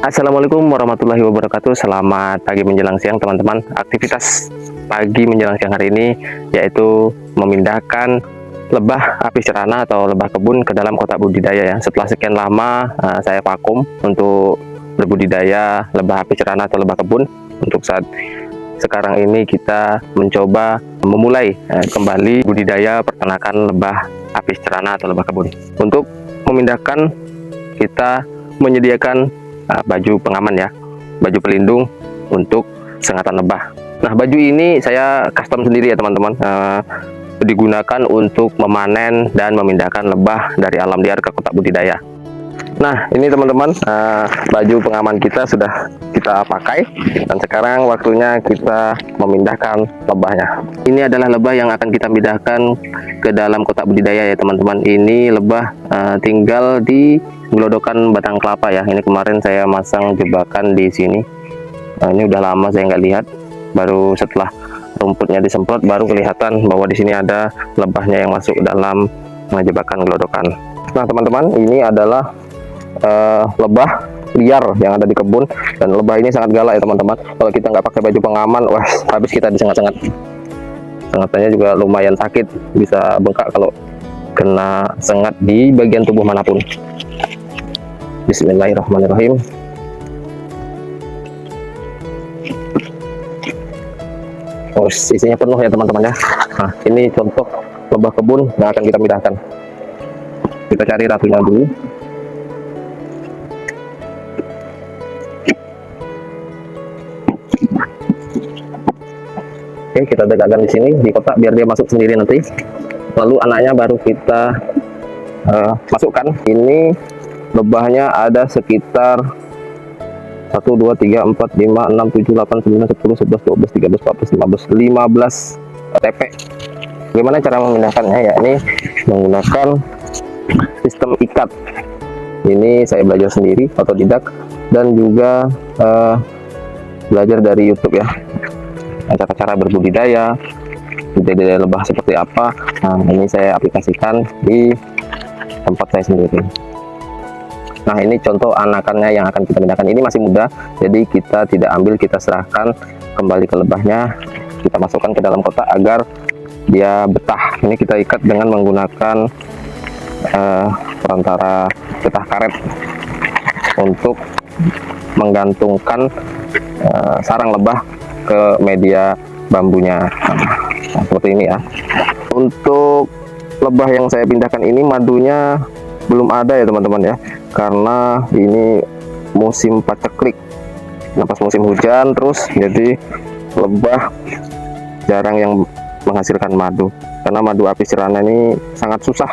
Assalamualaikum warahmatullahi wabarakatuh. Selamat pagi menjelang siang teman-teman. Aktivitas pagi menjelang siang hari ini yaitu memindahkan lebah api cerana atau lebah kebun ke dalam kotak budidaya ya. Setelah sekian lama saya vakum untuk berbudidaya lebah api cerana atau lebah kebun. Untuk saat sekarang ini kita mencoba memulai kembali budidaya peternakan lebah api cerana atau lebah kebun. Untuk memindahkan, kita menyediakan baju pengaman ya, baju pelindung untuk sengatan lebah. Nah, baju ini saya custom sendiri ya teman-teman, digunakan untuk memanen dan memindahkan lebah dari alam liar ke kotak budidaya. Nah, ini teman-teman, baju pengaman kita sudah kita pakai dan sekarang waktunya kita memindahkan lebahnya. Ini adalah lebah yang akan kita pindahkan ke dalam kotak budidaya ya teman-teman. Ini lebah tinggal di gelodokan batang kelapa ya. Ini kemarin saya masang jebakan di sini. Ini udah lama saya nggak lihat. Baru setelah rumputnya disemprot baru kelihatan bahwa di sini ada lebahnya yang masuk dalam jebakan gelodokan. Nah teman-teman, ini adalah lebah liar yang ada di kebun, dan lebah ini sangat galak ya teman-teman. Kalau kita nggak pakai baju pengaman, wah habis kita disengat-sengat. Sengatannya juga lumayan sakit, bisa bengkak kalau kena sengat di bagian tubuh manapun. Bismillahirrahmanirrahim. Oh, isinya penuh ya teman-teman ya. Nah, ini contoh lebah kebun yang akan kita pindahkan. Kita cari ratunya dulu. Oke, kita tegakkan di sini di kotak biar dia masuk sendiri nanti. Lalu anaknya baru kita masukkan. Ini lebahnya ada sekitar 1, 2, 3, 4, 5, 6, 7, 8, 9, 10, 11, 12, 13, 14, 15 TP. Bagaimana cara memindahkannya? Ya, ini menggunakan sistem ikat. Ini saya belajar sendiri, otodidak, dan juga belajar dari YouTube ya. Cara-cara berbudidaya, budidaya lebah seperti apa. Nah, ini saya aplikasikan di tempat saya sendiri. Nah, ini contoh anakannya yang akan kita pindahkan. Ini masih muda, jadi kita tidak ambil, kita serahkan kembali ke lebahnya. Kita masukkan ke dalam kotak agar dia betah. Ini kita ikat dengan menggunakan perantara getah karet untuk menggantungkan sarang lebah ke media bambunya. Nah, seperti ini ya. Untuk lebah yang saya pindahkan ini madunya belum ada ya teman-teman ya, karena ini musim paceklik. Nah, pas musim hujan terus, jadi lebah jarang yang menghasilkan madu, karena madu apis cerana ini sangat susah.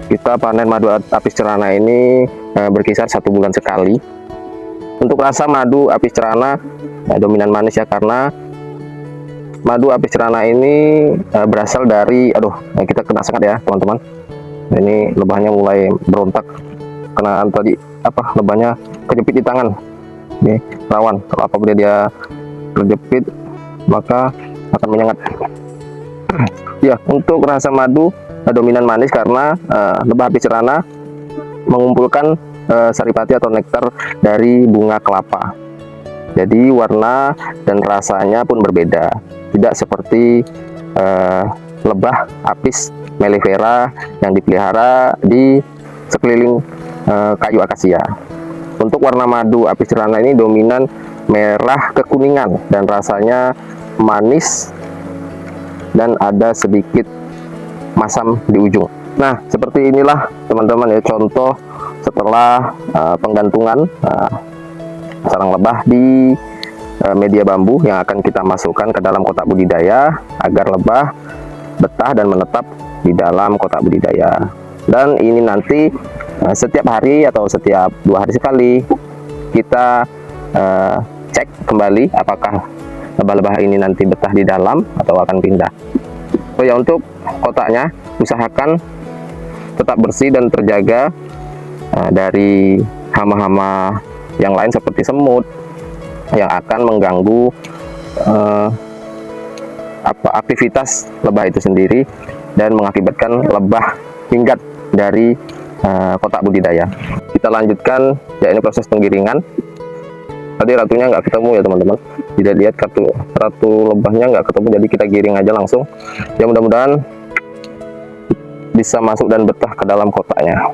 Kita panen madu apis cerana ini berkisar 1 bulan sekali. Untuk rasa madu apis cerana dominan manis ya, karena madu apis cerana ini berasal dari, kita kena sengat ya teman-teman. Ini lebahnya mulai berontak karena tadi lebahnya kejepit di tangan. Ini rawan, kalau apabila dia terjepit maka akan menyengat. Ya, untuk rasa madu dominan manis karena lebah apis cerana mengumpulkan saripati atau nektar dari bunga kelapa. Jadi warna dan rasanya pun berbeda, tidak seperti lebah apis mellifera yang dipelihara di sekeliling kayu akasia. Untuk warna madu apis cerana ini dominan merah kekuningan dan rasanya manis dan ada sedikit masam di ujung. Nah, seperti inilah teman-teman ya contoh setelah penggantungan sarang lebah di media bambu yang akan kita masukkan ke dalam kotak budidaya agar lebah betah dan menetap di dalam kotak budidaya. Dan ini nanti setiap hari atau setiap 2 hari sekali kita cek kembali apakah lebah-lebah ini nanti betah di dalam atau akan pindah. Oh ya, untuk kotaknya usahakan tetap bersih dan terjaga dari hama-hama yang lain seperti semut yang akan mengganggu aktivitas lebah itu sendiri dan mengakibatkan lebah hinggat dari kotak budidaya. Kita lanjutkan, ya ini proses penggiringan. Tadi ratunya nggak ketemu ya teman-teman, tidak lihat ratu lebahnya nggak ketemu, jadi kita giring aja langsung. Ya mudah-mudahan bisa masuk dan betah ke dalam kotaknya.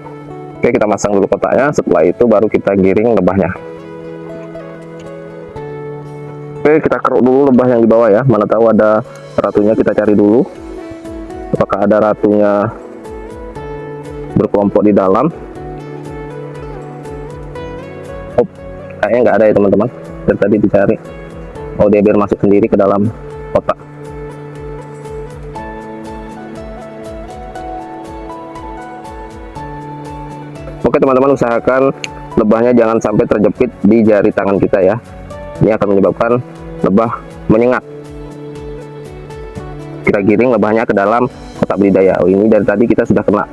Oke, kita masang dulu kotaknya, setelah itu baru kita giring lebahnya. Oke, kita keruk dulu lebah yang di bawah ya, mana tahu ada ratunya, kita cari dulu apakah ada ratunya berkelompok di dalam. Oh, kayaknya nggak ada ya teman-teman, dari tadi dicari. Oh, dia biar masuk sendiri ke dalam kotak. Oke teman-teman, usahakan lebahnya jangan sampai terjepit di jari tangan kita ya, ini akan menyebabkan lebah menyengat. Kita giring lebahnya ke dalam kotak budidaya. Oh, ini dari tadi kita sudah kena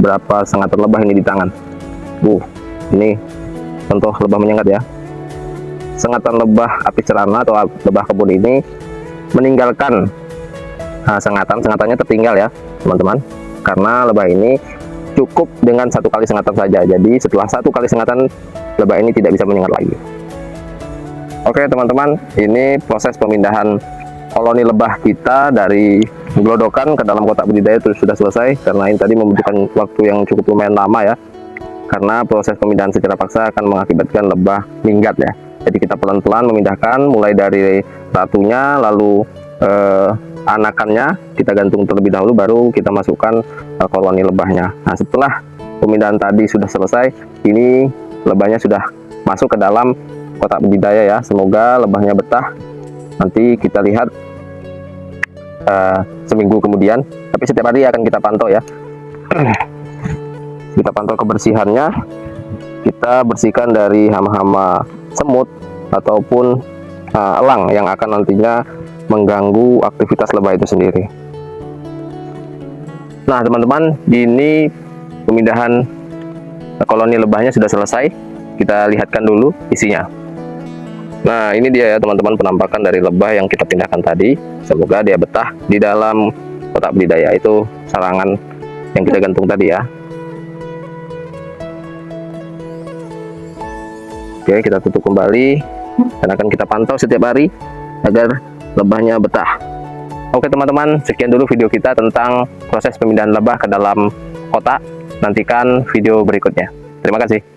berapa sengatan lebah ini di tangan. Ini contoh lebah menyengat ya. Sengatan lebah apis cerana atau lebah kebun ini meninggalkan sengatannya tertinggal ya teman-teman, karena lebah ini cukup dengan satu kali sengatan saja. Jadi setelah satu kali sengatan, lebah ini tidak bisa menyengat lagi. Oke teman-teman, ini proses pemindahan koloni lebah kita dari gelodokan ke dalam kotak budidaya itu sudah selesai, karena ini tadi membutuhkan waktu yang cukup lumayan lama ya, karena proses pemindahan secara paksa akan mengakibatkan lebah minggat ya. Jadi kita pelan-pelan memindahkan, mulai dari ratunya, lalu anakannya kita gantung terlebih dahulu, baru kita masukkan koloni lebahnya. Nah, setelah pemindahan tadi sudah selesai, ini lebahnya sudah masuk ke dalam kotak budidaya ya. Semoga lebahnya betah. Nanti kita lihat seminggu kemudian, tapi setiap hari akan kita pantau ya. Kita pantau kebersihannya, kita bersihkan dari hama-hama semut ataupun elang yang akan nantinya mengganggu aktivitas lebah itu sendiri. Nah teman-teman, ini pemindahan koloni lebahnya sudah selesai. Kita lihatkan dulu isinya. Nah ini dia ya teman-teman, penampakan dari lebah yang kita pindahkan tadi. Semoga dia betah di dalam kotak budidaya. Itu sarangan yang kita gantung tadi ya. Oke, kita tutup kembali dan akan kita pantau setiap hari agar lebahnya betah. Oke teman-teman, sekian dulu video kita tentang proses pemindahan lebah ke dalam kotak. Nantikan video berikutnya. Terima kasih.